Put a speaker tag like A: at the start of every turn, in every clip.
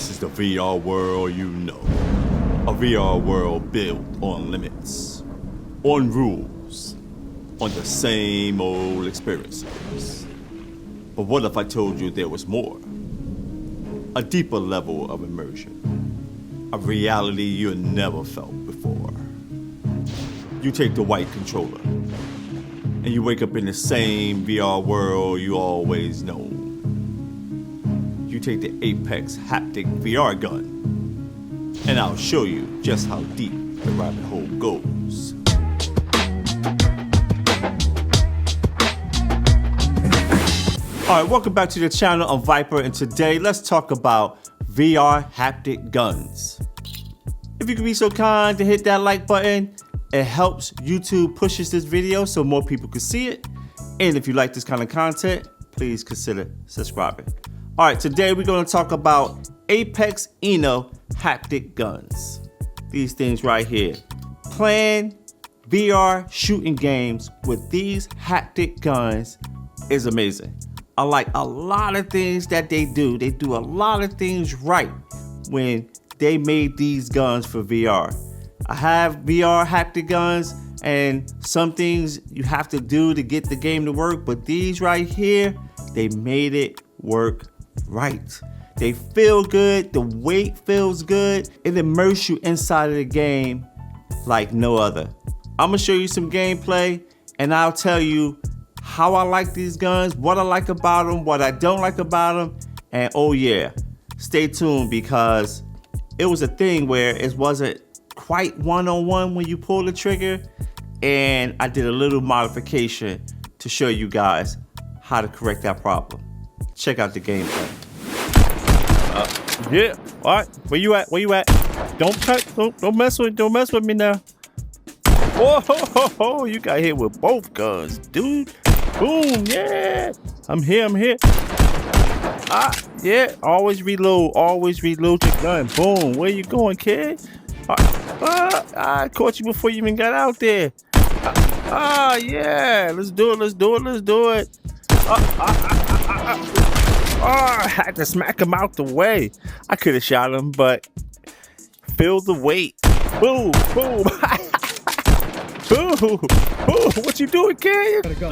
A: This is the VR world you know. A VR world built on limits, on rules, on the same old experiences. But what if I told you there was more? A deeper level of immersion. A reality you never felt before. You take the white controller, and you wake up in the same VR world you always known. You take the Apex haptic VR gun, and I'll show you just how deep the rabbit hole goes. Alright, welcome back to the channel. I'm Viper, and today let's talk about VR haptic guns. If you could be so kind to hit that like button, it helps YouTube pushes this video so more people can see it. And if you like this kind of content, please consider subscribing. Alright, today we're going to talk about ApexInno haptic guns. These things right here. Playing VR shooting games with these haptic guns is amazing. I like a lot of things that they do. They do a lot of things right when they made these guns for VR. I have VR haptic guns, and some things you have to do to get the game to work, but these right here, they made it work right. They feel good, the weight feels good, it immerses you inside of the game like no other. I'm gonna show you some gameplay, and I'll tell you how I like these guns, what I like about them, what I don't like about them, and oh yeah, stay tuned because it was a thing where it wasn't quite one-on-one when you pull the trigger, and I did a little modification to show you guys how to correct that problem. Check out the gameplay.
B: Yeah, all right. Where you at? Where you at? Don't touch. Don't mess with me now. Whoa, you got hit with both guns, dude. Boom, yeah. I'm here. Yeah. Always reload your gun. Boom. Where you going, kid? I caught you before you even got out there. Yeah. Let's do it. I had to smack him out the way. I could have shot him, but feel the weight. Boom. Boom. What you doing, kid? Gotta go.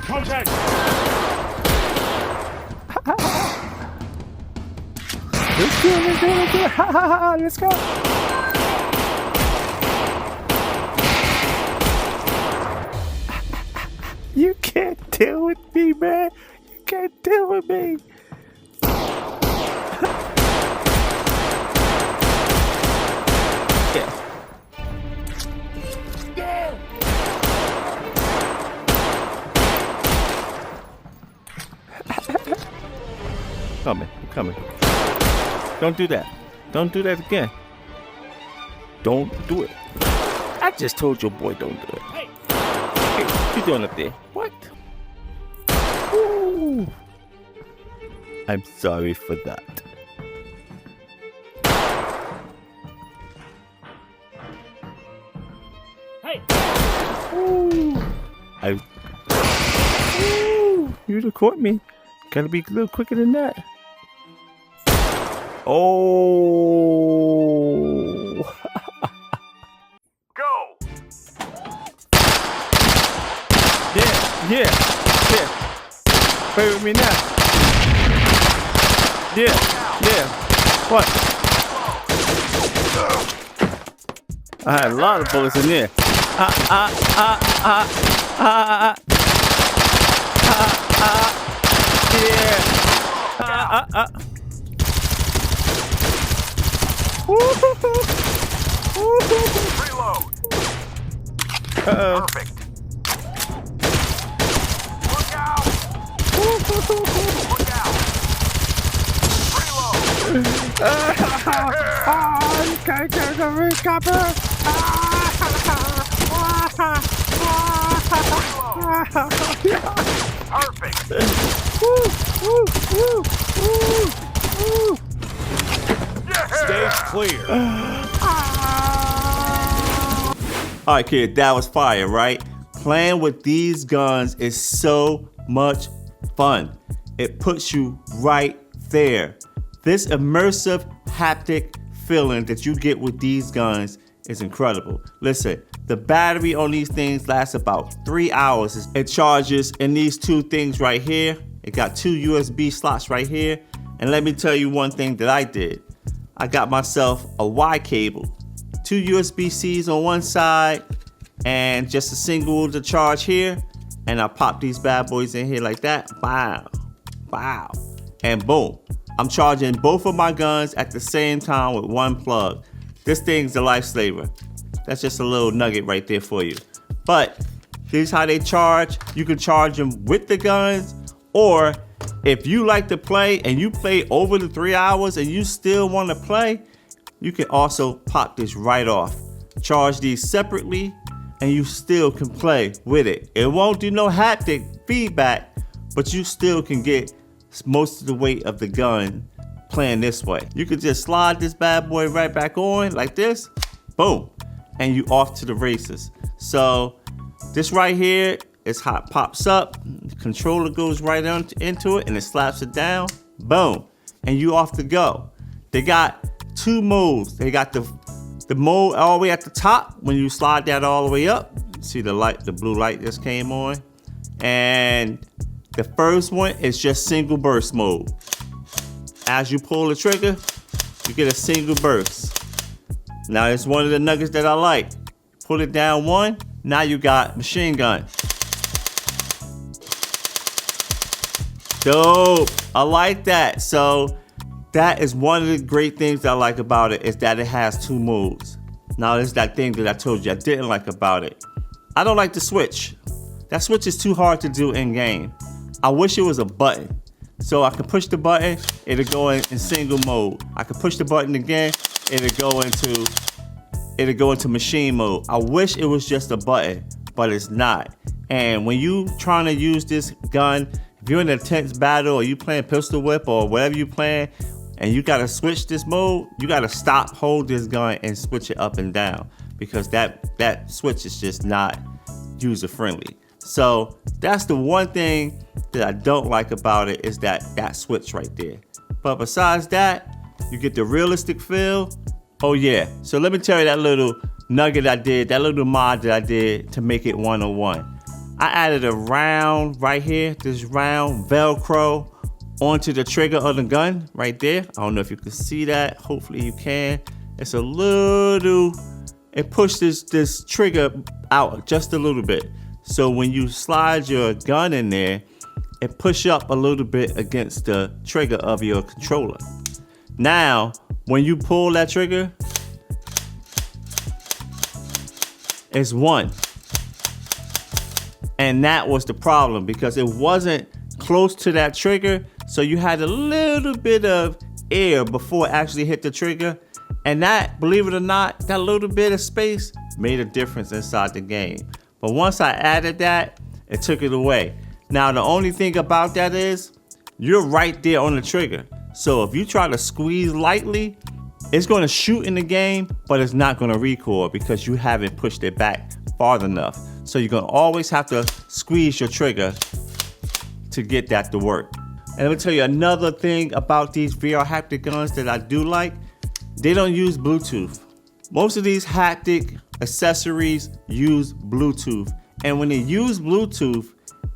C: Contact!
B: Let's do it. Let's go. You can't deal with me, man. You can't deal with me. Yeah. I'm coming. Don't do that. Don't do that again. Don't do it. I just told your boy don't do it. Hey, what you doing up there? What? Ooh. I'm sorry for that.
C: Hey!
B: Ooh. Ooh. You'd have caught me. Gotta be a little quicker than that. Oh.
C: Go!
B: Yeah. Play with me now. Yeah. What? I had a lot of bullets in there. Yeah.
C: Reload! Perfect! Look out! Reload!
B: You can't get the recopper!
C: Perfect! Clear.
A: All right, kid, that was fire, right? Playing with these guns is so much fun. It puts you right there. This immersive haptic feeling that you get with these guns is incredible. Listen, the battery on these things lasts about 3 hours. It charges in these two things right here. It got two USB slots right here. And let me tell you one thing that I did. I got myself a Y cable. Two USB-Cs on one side and just a single to charge here. And I pop these bad boys in here like that. Wow, wow, and boom. I'm charging both of my guns at the same time with one plug. This thing's a lifesaver. That's just a little nugget right there for you. But here's how they charge. You can charge them with the guns, or if you like to play and you play over the 3 hours and you still want to play, you can also pop this right off. Charge these separately and you still can play with it. It won't do no haptic feedback, but you still can get most of the weight of the gun playing this way. You could just slide this bad boy right back on like this, boom, and you off to the races. So this right here is how it pops up. The controller goes right into it and it slaps it down, boom, and you off to go. They got two modes. They got the mode all the way at the top. When you slide that all the way up, see the light, the blue light just came on. And the first one is just single burst mode. As you pull the trigger, you get a single burst. Now it's one of the nuggets that I like. Pull it down one, now you got machine gun. Dope, I like that. So that is one of the great things that I like about it, is that it has two modes. Now there's that thing that I told you I didn't like about it. I don't like the switch. That switch is too hard to do in game. I wish it was a button. So I could push the button, it'll go in single mode. I could push the button again, it'll go into machine mode. I wish it was just a button, but it's not. And when you trying to use this gun, if you're in an intense battle or you playing pistol whip or whatever you playing, and you gotta switch this mode, you gotta stop, hold this gun and switch it up and down, because that switch is just not user friendly. So that's the one thing that I don't like about it, is that switch right there. But besides that, you get the realistic feel. Oh yeah, so let me tell you that little nugget I did, that little mod that I did to make it 101. I added a round right here, this round Velcro onto the trigger of the gun right there. I don't know if you can see that, hopefully you can. It's a little, it pushes this trigger out just a little bit. So when you slide your gun in there, it pushes up a little bit against the trigger of your controller. Now, when you pull that trigger, it's one. And that was the problem, because it wasn't close to that trigger. So you had a little bit of air before it actually hit the trigger. And that, believe it or not, that little bit of space made a difference inside the game. But once I added that, it took it away. Now, the only thing about that is you're right there on the trigger. So if you try to squeeze lightly, it's going to shoot in the game, but it's not going to recoil because you haven't pushed it back far enough. So you're going to always have to squeeze your trigger to get that to work. And let me tell you another thing about these VR haptic guns that I do like. They don't use Bluetooth. Most of these haptic accessories use Bluetooth. And when they use Bluetooth,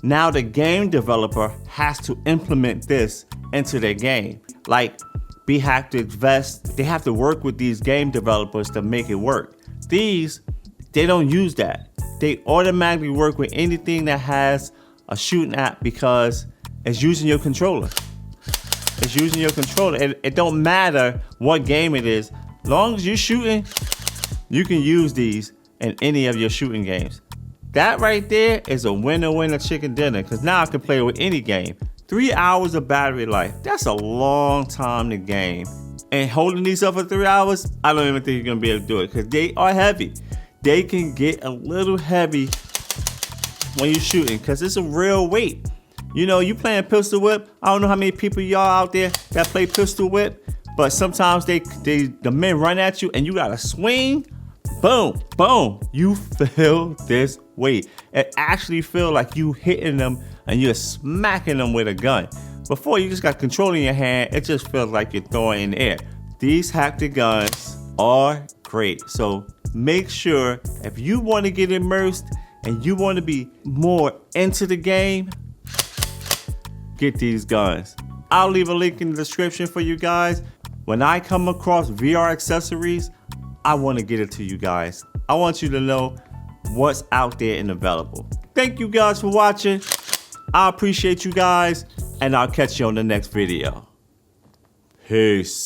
A: now the game developer has to implement this into their game. Like Haptic Vest, they have to work with these game developers to make it work. These, they don't use that. They automatically work with anything that has a shooting app because it's using your controller. It's using your controller. It don't matter what game it is. As long as you're shooting, you can use these in any of your shooting games. That right there is a winner chicken dinner, because now I can play with any game. 3 hours of battery life, that's a long time to game. And holding these up for 3 hours, I don't even think you're gonna be able to do it, because they are heavy. They can get a little heavy when you're shooting, because it's a real weight. You know, you playing pistol whip, I don't know how many people y'all out there that play pistol whip, but sometimes the men run at you and you gotta swing. Boom, boom, you feel this weight. It actually feel like you hitting them and you're smacking them with a gun. Before, you just got control in your hand, it just feels like you're throwing in the air. These haptic guns are great. So make sure if you want to get immersed and you want to be more into the game, get these guns. I'll leave a link in the description for you guys. When I come across VR accessories, I want to get it to you guys. I want you to know what's out there and available. Thank you guys for watching. I appreciate you guys, and I'll catch you on the next video. Peace.